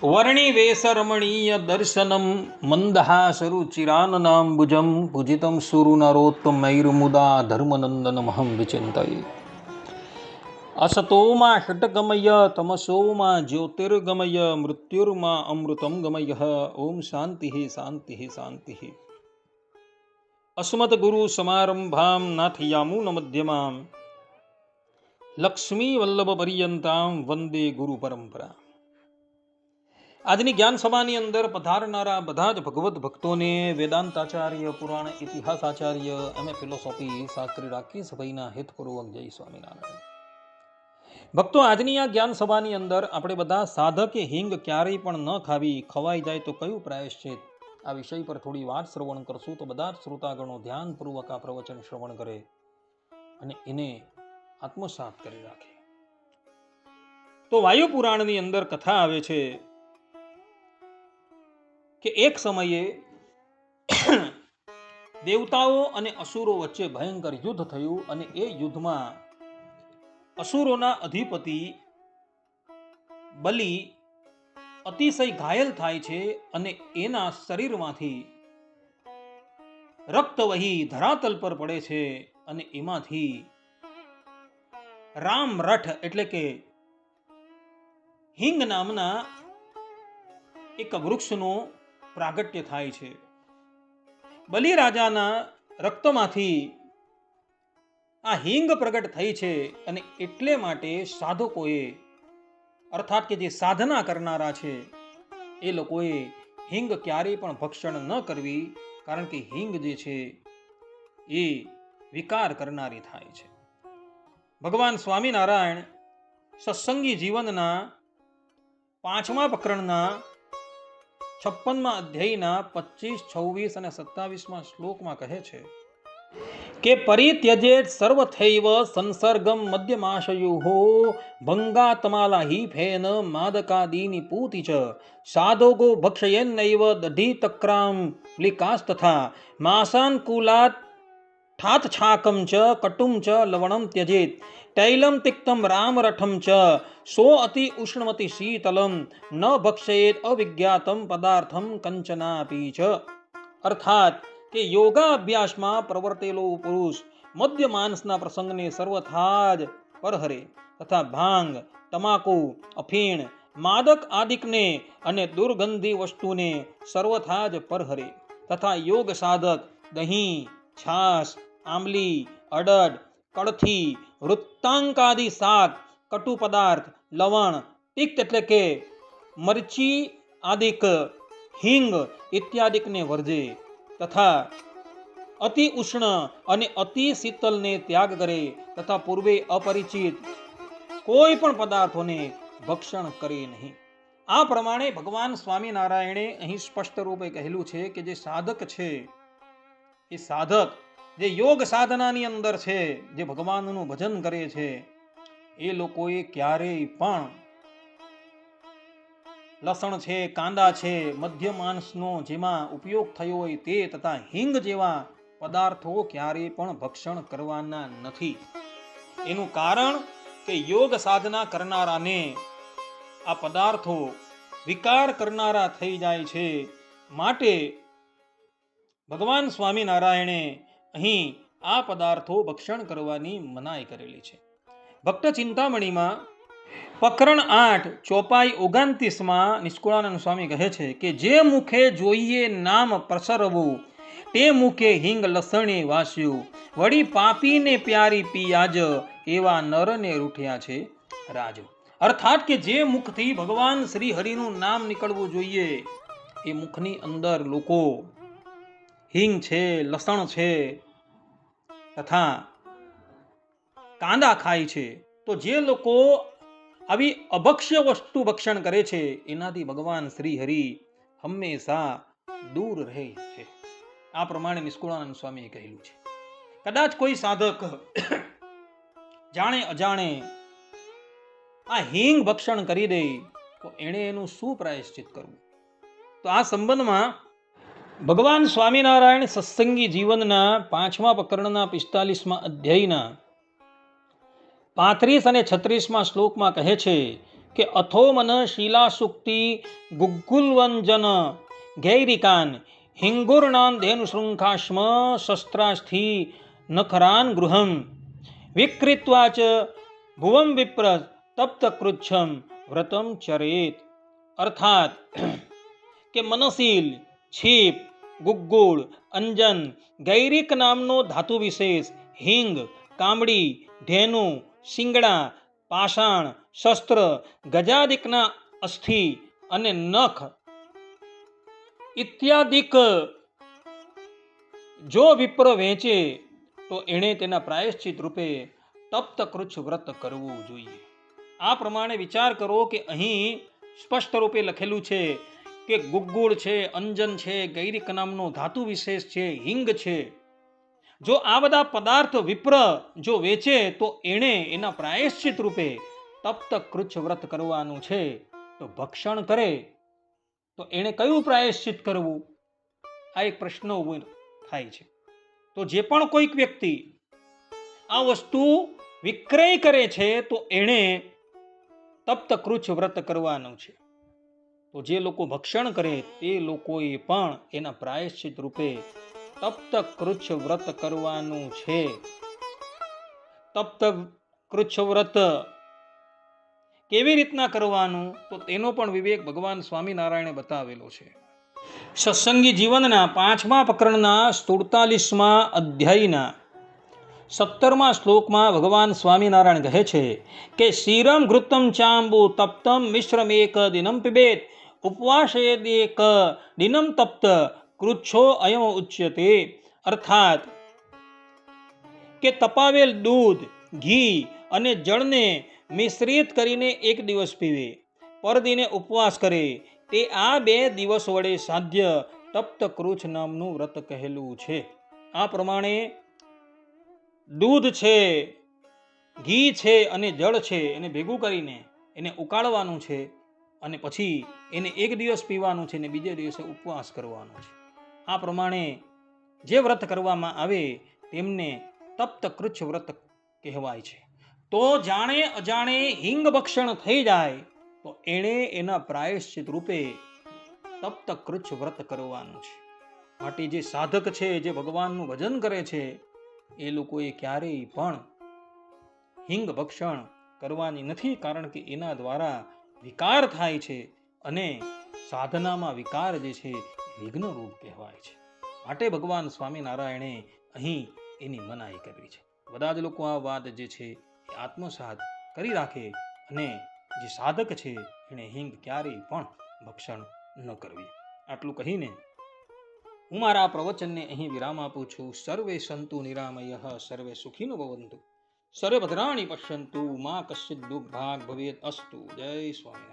વર્ણિવેશરમણીય દર્શનમ મંદહાસરુચિરાનનાંબુજમ પૂજિતમ સુરુનરોત્તમૈર્મુદા ધર્મનંદનમહં વિચિંતયે. અસતોમા ષટ્ગમય તમસોમા જ્યોતિર્ગમય મૃત્યુર્મા અમૃતમ ગમય. ઓમ શાંતિ શાંતિ શાંતિ. અસ્મદ્ગુરુ સમારંભામ નાથયામૂન મધ્યમામ લક્ષ્મી વલ્લભ પર્યંતામ વંદે ગુરુ પરંપરા. આજની જ્ઞાન સભાની અંદર પધારનારા બધા જ ભગવત ભક્તોને વેદાંતાચાર્ય, પુરાણ ઇતિહાસાચાર્ય, એમએ ફિલોસોફી શાસ્ત્રી રાખી સભાઈના હિતપૂર્વક જય સ્વામિનારાયણ. ભક્તો, આજની આ જ્ઞાન સભાની અંદર આપણે બધા સાધકે હિંગ ક્યારેય પણ ન ખાવી, ખવાઈ જાય તો કયું પ્રાયશ્ચિત, આ વિષય પર થોડી વાત શ્રવણ કરશું. તો બધા જ શ્રોતાગણો ધ્યાનપૂર્વક આ પ્રવચન શ્રવણ કરે અને એને આત્મસાત કરી રાખે. તો વાયુ પુરાણની અંદર કથા આવે છે કે એક સમયે દેવતાઓ અને અસુરો વચ્ચે ભયંકર યુદ્ધ થયું અને એ યુદ્ધમાં અસુરોના અધિપતિ બલિ અતિશય ઘાયલ થાય છે અને એના શરીરમાંથી રક્ત વહી ધરાતલ પર પડે છે અને એમાંથી રામરઠ એટલે કે હિંગ નામના એક વૃક્ષનું પ્રાગટ્ય થાય છે. બલિરાજાના રક્તમાંથી આ હિંગ પ્રગટ થઈ છે અને એટલે માટે સાધકોએ, અર્થાત કે જે સાધના કરનારા છે, એ લોકોએ હિંગ ક્યારેય પણ ભક્ષણ ન કરવી, કારણ કે હિંગ જે છે એ વિકાર કરનારી થાય છે. ભગવાન સ્વામિનારાયણ સત્સંગી જીવનના 5મા પ્રકરણના 56મા અધ્યાયના 25, 26 અને 27મા શ્લોકમાં કહે છે કે પરિત્યજેત સર્વથૈવ સંસર્ગમ મધ્યમાશયુહો ભંગાતમાલા હિ ફેન માદકાદીની પૂતિ ચ સાધોગો ભક્ષયેન્નૈવ દધિતક્રામ લિકાસ્તથા માસાનુકૂલાત ઠાતછાકમ ચ કટુમ ચ લવણમ ત્યજેત તૈલમ તિક્તમ રામરઠમ ચ સો અતિ ઉષ્ણમતિ શીતલમ ન ભક્ષયેત અવિજ્ઞાતમ પદાર્થમ કંચનાપી ચ. અર્થાત કે યોગાભ્યાસમાં પ્રવર્તેલો પુરુષ મદ્ય માંસના પ્રસંગને સર્વથા જ પરહરે તથા ભાંગ, તમાકુ, અફીણ, માદક આદિકને અને દુર્ગંધી વસ્તુને સર્વથા જ પરહરે તથા યોગ સાધક દહીં, છાસ, આંબલી, અડદ, કળથી, વૃત્તાંકાદિ શાક, કટુ પદાર્થ, લવણ, તિક્ત એટલે કે મરચી આદિક, હિંગ ઇત્યાદિકને વર્જે તથા અતિ ઉષ્ણ અને અતિ શીતલને ત્યાગ કરે તથા પૂર્વે અપરિચિત કોઈ પણ પદાર્થોને ભક્ષણ કરે નહીં. આ પ્રમાણે ભગવાન સ્વામિનારાયણે અહીં સ્પષ્ટ રૂપે કહેલું છે કે જે સાધક છે, એ સાધક જે યોગ સાધનાની અંદર છે, જે ભગવાનનું ભજન કરે છે, એ લોકોએ ક્યારેય પણ લસણ છે, કાંદા છે, મધ્ય માંસનો જેમાં ઉપયોગ થયો હોય તે તથા હિંગ જેવા પદાર્થો ક્યારેય પણ ભક્ષણ કરવાના નથી. એનું કારણ કે યોગ સાધના કરનારાને આ પદાર્થો વિકાર કરનારા થઈ જાય છે. માટે ભગવાન સ્વામિનારાયણે અહીં આ પદાર્થો ભક્ષણ કરવાની મનાઈ કરેલી છે. ભક્ત ચિંતામણીમાં પ્રકરણ 8 ચોપાઈ 29માં નિષ્કુળાનંદ સ્વામી કહે છે કે જે મુખે જોઈએ નામ પ્રસરવું તે મુખે હિંગ લસણે વાસ્યું વળી પાપીને પ્યારી પિયાજ એવા નરને રૂઠ્યા છે રાજ. અર્થાત કે જે મુખથી ભગવાન શ્રી હરિનું નામ નીકળવું જોઈએ એ મુખની અંદર લોકો હિંગ છે, લસણ છે તથા કાંદા ખાય છે. તો જે લોકો આવી અભક્ષ્ય વસ્તુ ભક્ષણ કરે છે એનાથી ભગવાન શ્રી હરિ હંમેશા દૂર રહે છે. આ પ્રમાણે નિષ્કુળાનંદ સ્વામીએ કહેલું છે. કદાચ કોઈ સાધક જાણે અજાણે આ હિંગ ભક્ષણ કરી દે તો એણે એનું શું પ્રાયશ્ચિત કરવું? તો આ સંબંધમાં ભગવાન સ્વામિનારાયણ સત્સંગી જીવનના 5મા પ્રકરણના 45મા અધ્યાયના 35 અને 36મા શ્લોકમાં કહે છે કે અથો મન શીલા સુક્તિ ગુગ્ગુલવંજન ગૈરિકાન હિંગુર્ણાન ધેનુ શૃંખાશ્મ શસ્ત્રાસ્થિ નખરાન ગૃહમ વિકૃત્વા ચ ભુવમ વિપ્ર તપ્ત કૃચ્છમ વ્રતમ ચરેત. અર્થાત કે મનશીલ, છીપ, ગુગ્ગુળ, અંજન, ગૈરિક નામનો ધાતુ વિશેષ, હિંગ, કામડી, ધેનુ, શિંગડા, પાષાણ, શસ્ત્ર, ગજાદિકના અસ્થિ અને નખ ઇત્યાદિક જો વિપ્ર વેચે તો એણે તેના પ્રાયશ્ચિત રૂપે તપ્ત કૃચ્છ વ્રત કરવું જોઈએ. આ પ્રમાણે વિચાર કરો કે અહીં સ્પષ્ટ રૂપે લખેલું છે કે ગુગ્ગુળ છે, અંજન છે, ગૈરિક નામનો ધાતુ વિશેષ છે, હિંગ છે. જો આ બધા પદાર્થ વિપ્ર જો વેચે તો એણે એના પ્રાયશ્ચિત રૂપે તપ્ત કૃચ્છ વ્રત કરવાનું છે. તો ભક્ષણ કરે તો એણે કયું પ્રાયશ્ચિત કરવું? આ એક પ્રશ્ન ઉભો થાય છે. તો જે પણ કોઈક વ્યક્તિ આ વસ્તુ વિક્રય કરે છે તો એણે તપ્ત કૃચ્છ વ્રત કરવાનું છે. તો જે લોકો ભક્ષણ કરે તે લોકોએ પણ એના પ્રાયશ્ચિત રૂપે તપ્ત કૃચ્છ વ્રત કરવાનું છે. તપ્ત કૃચ્છ વ્રત કેવી રીતના કરવાનું તો તેનો પણ વિવેક ભગવાન સ્વામિનારાયણે બતાવેલો છે. સત્સંગી જીવનના 5મા પ્રકરણના 47મા અધ્યાયના 17મા શ્લોકમાં ભગવાન સ્વામિનારાયણ કહે છે કે શિરમ ઘૃતમ ચાંબુ તપ્તમ મિશ્રમેક દિનમ પિબેત ઉપવાસેદેક દિનમ તપ્ત કૃચ્છો અયમ ઉચ્યતે. અર્થાત કે તપાવેલ દૂધ, ઘી અને જળને મિશ્રિત કરીને એક દિવસ પીવે, પરદિને ઉપવાસ કરે, તે આ 2 દિવસ વડે સાધ્ય તપ્ત કૃચ્છ નામનું વ્રત કહેલું છે. આ પ્રમાણે દૂધ છે, ઘી છે અને જળ છે એને ભેગું કરીને એને ઉકાળવાનું છે અને પછી એને એક દિવસ પીવાનું છે અને બીજે દિવસે ઉપવાસ કરવાનો છે. આ પ્રમાણે જે વ્રત કરવામાં આવે તેમને તપ્ત કૃચ્છ વ્રત કહેવાય છે. તો જાણે અજાણે હિંગ ભક્ષણ થઈ જાય તો એણે એના પ્રાયશ્ચિત રૂપે તપ્ત કૃચ્છ વ્રત કરવાનું છે. માટે જે સાધક છે, જે ભગવાનનું ભજન કરે છે એ લોકોએ ક્યારેય પણ હિંગ ભક્ષણ કરવાની નથી. કારણ કે એના દ્વારા વિકાર થાય છે અને સાધનામાં વિકાર જે છે વિઘ્ન રૂપ કહેવાય છે. માટે ભગવાન સ્વામિનારાયણે અહીં એની મનાઈ કરી છે. બધા જ લોકો આ વાત જે છે એ આત્મસાત કરી રાખે અને જે સાધક છે એને હિંગ ક્યારેય પણ ભક્ષણ ન કરવી. આટલું કહીને હું મારા પ્રવચનને અહીં વિરામ આપું છું. સર્વે સંતુ નિરામયઃ, સર્વે સુખીનો ભવન્તુ, સર્વે ભદ્રાણી પશ્યન્તુ, મા કશ્ચિદ દુઃખ ભાગ ભવેત અસ્તુ. જય સ્વામિનારાયણ.